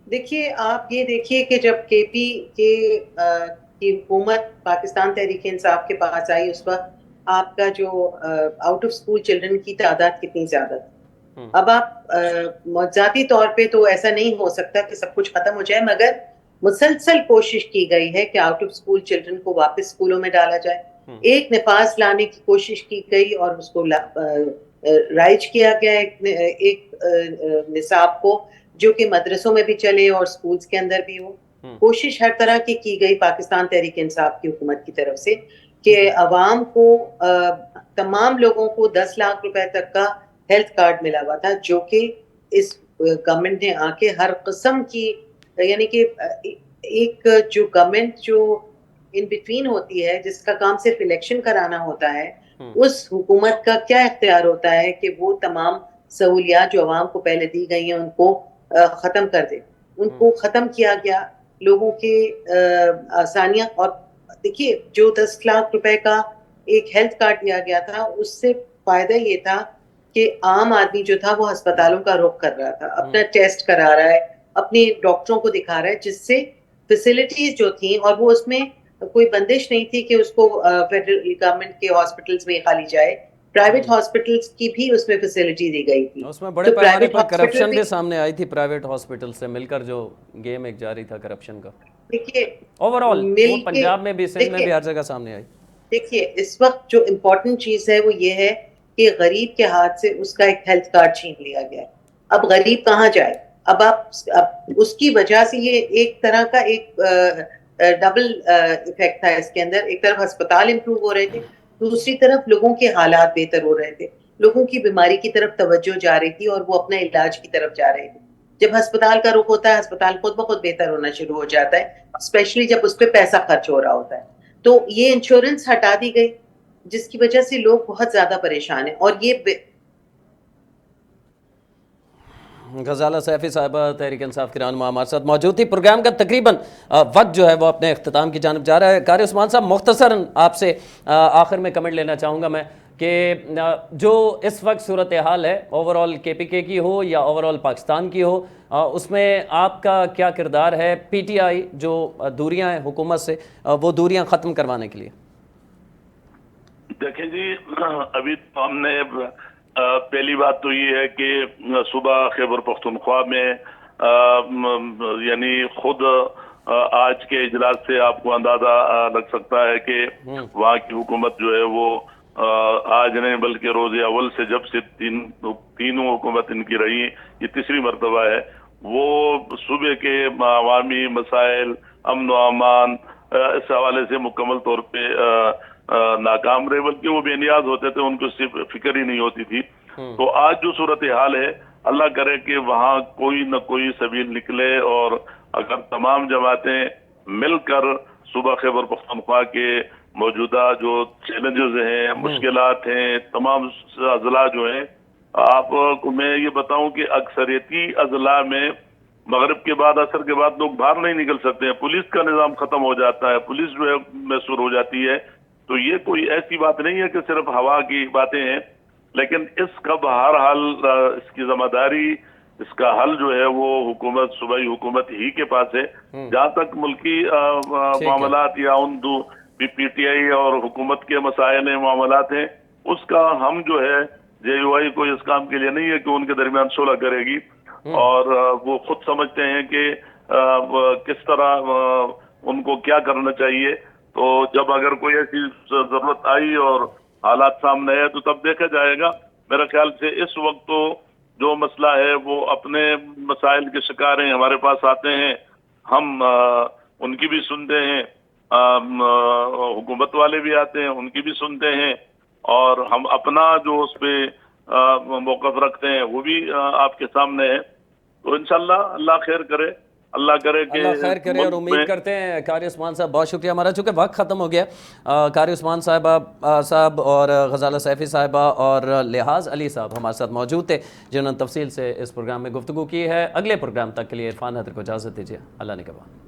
دیکھیے، آپ یہ دیکھیے کہ جب کے پی کی حکومت پاکستان تحریک انصاف کے پاس آئی، اس وقت آپ کا جو آؤٹ آف اسکول چلڈرن کی تعداد کتنی زیادہ تھی. اب آپ ذاتی طور پہ تو ایسا نہیں ہو سکتا کہ سب کچھ ختم ہو جائے، مگر مسلسل کوشش کی گئی ہے کہ آؤٹ آف اسکول چلڈرن کو واپس اسکولوں میں ڈالا جائے. ایک نفاذ لانے کی کوشش کی گئی اور اس کو رائج کیا گیا ایک نصاب کو جو کہ مدرسوں میں بھی چلے اور سکولز کے اندر بھی ہو. کوشش ہر طرح کی گئی پاکستان تحریک انصاف کی حکومت کی طرف سے کہ عوام کو، تمام لوگوں کو 10 لاکھ روپے تک کا ہیلتھ کارڈ ملا ہوا تھا، جو کہ اس گورنمنٹ نے آ کے ہر قسم کی، یعنی کہ ایک جو گورنمنٹ جو ان بٹوین ہوتی ہے جس کا کام صرف الیکشن کرانا ہوتا ہے، اس حکومت کا کیا اختیار ہوتا ہے کہ وہ تمام سہولیات جو عوام کو پہلے دی گئی ہیں ان کو ختم کر دے. ان کو ختم کیا گیا، لوگوں کے آسانیاں. اور دیکھیے، جو 10 لاکھ روپے کا ایک ہیلتھ کارڈ دیا گیا تھا، اس سے فائدہ یہ تھا کہ عام آدمی جو تھا وہ ہسپتالوں کا رخ کر رہا تھا، اپنا ٹیسٹ کرا رہا ہے، اپنے ڈاکٹروں کو دکھا رہا ہے، جس سے فیسلٹیز جو تھیں، اور وہ اس میں کوئی بندش نہیں تھی کہ اس کو فیڈرل گورنمنٹ کے ہاسپٹلز میں خالی جائے، پرائیویٹ ہاسپٹلز کی بھی اس میں فیسلٹی دی گئی تھی. اس میں بڑے پیمانے پر کرپشن بھی سامنے آئی تھی پرائیویٹ ہاسپٹل سے مل کر، جو گیم ایک جاری تھا کرپشن کا. دیکھیے اوورآل وہ پنجاب میں بھی، سندھ میں بھی، ہر جگہ سامنے آئی. دیکھیے، اس وقت جو امپورٹنٹ چیز ہے وہ یہ ہے کہ غریب کے ہاتھ سے اس کا ایک ہیلتھ کارڈ چھین لیا گیا. اب غریب کہاں جائے؟ اب اس کی وجہ سے یہ ایک طرح کا ایک ڈبل ایفیکٹ تھا اس کے اندر. ایک طرف ہسپتال امپروو ہو رہے تھے، دوسری طرف لوگوں کے حالات بہتر ہو رہے تھے، لوگوں کی بیماری کی طرف توجہ جا رہی تھی اور وہ اپنے علاج کی طرف جا رہے تھے. جب ہسپتال کا رخ ہوتا ہے، ہسپتال خود بخود بہتر ہونا شروع ہو جاتا ہے، اسپیشلی جب اس پہ پیسہ خرچ ہو رہا ہوتا ہے. تو یہ انشورنس ہٹا دی گئی، جس کی وجہ سے لوگ بہت زیادہ پریشان ہیں. اور یہ غزالہ سیفی صاحبہ تحریک انصاف کی رہنما ہمارے ساتھ موجود تھی. پروگرام کا تقریباً وقت جو ہے وہ اپنے اختتام کی جانب جا رہا ہے. قاری عثمان صاحب، مختصراً آپ سے آخر میں کمنٹ لینا چاہوں گا میں کہ جو اس وقت صورتحال ہے، اوورآل کے پی کے کی ہو یا اوورآل پاکستان کی ہو، اس میں آپ کا کیا کردار ہے؟ پی ٹی آئی جو دوریاں ہیں حکومت سے، وہ دوریاں ختم کروانے کے لیے. دیکھیں جی، ابھی تو ہم نے پہلی بات تو یہ ہے کہ صبح خیبر پختونخوا میں یعنی خود آج کے اجلاس سے آپ کو اندازہ لگ سکتا ہے کہ وہاں کی حکومت جو ہے وہ آج نہیں بلکہ روز اول سے جب سے تینوں حکومت ان کی رہی، یہ تیسری مرتبہ ہے، وہ صوبے کے عوامی مسائل، امن و امان، اس حوالے سے مکمل طور پہ ناکام رہے، بلکہ وہ بے نیاز ہوتے تھے، ان کو صرف فکر ہی نہیں ہوتی تھی. تو آج جو صورتحال ہے، اللہ کرے کہ وہاں کوئی نہ کوئی سبیل نکلے، اور اگر تمام جماعتیں مل کر صوبہ خیبر پختونخوا کے موجودہ جو چیلنجز ہیں، مشکلات ہیں، تمام اضلاع جو ہیں، آپ کو میں یہ بتاؤں کہ اکثریتی اضلاع میں مغرب کے بعد، عصر کے بعد لوگ باہر نہیں نکل سکتے ہیں، پولیس کا نظام ختم ہو جاتا ہے، پولیس جو ہے محصور ہو جاتی ہے. تو یہ کوئی ایسی بات نہیں ہے کہ صرف ہوا کی باتیں ہیں، لیکن اس کا بہرحال اس کی ذمہ داری، اس کا حل جو ہے وہ حکومت، صوبائی حکومت ہی کے پاس ہے. جہاں تک ملکی معاملات یا ان دو پی ٹی آئی اور حکومت کے مسائل ہیں، معاملات ہیں، اس کا ہم جو ہے جے یو آئی کوئی اس کام کے لیے نہیں ہے کہ ان کے درمیان صلح کرے گی، اور وہ خود سمجھتے ہیں کہ کس طرح ان کو کیا کرنا چاہیے. تو جب اگر کوئی ایسی ضرورت آئی اور حالات سامنے آئے تو تب دیکھا جائے گا. میرے خیال سے اس وقت تو جو مسئلہ ہے وہ اپنے مسائل کے شکار ہیں، ہمارے پاس آتے ہیں، ہم ان کی بھی سنتے ہیں، حکومت والے بھی آتے ہیں، ان کی بھی سنتے ہیں، اور ہم اپنا جو اس پہ موقف رکھتے ہیں وہ بھی آپ کے سامنے ہے. تو انشاءاللہ اللہ خیر کرے، اللہ کرے کہ اللہ خیر کرے، اور امید کرتے ہیں. قاری عثمان صاحب بہت شکریہ. ہمارا چونکہ وقت ختم ہو گیا، قاری عثمان صاحب اور غزالہ سیفی صاحبہ اور لحاظ علی صاحب ہمارے ساتھ موجود تھے، جنہوں نے تفصیل سے اس پروگرام میں گفتگو کی ہے. اگلے پروگرام تک کے لیے عرفان حیدر کو اجازت دیجیے. اللہ نگہبان.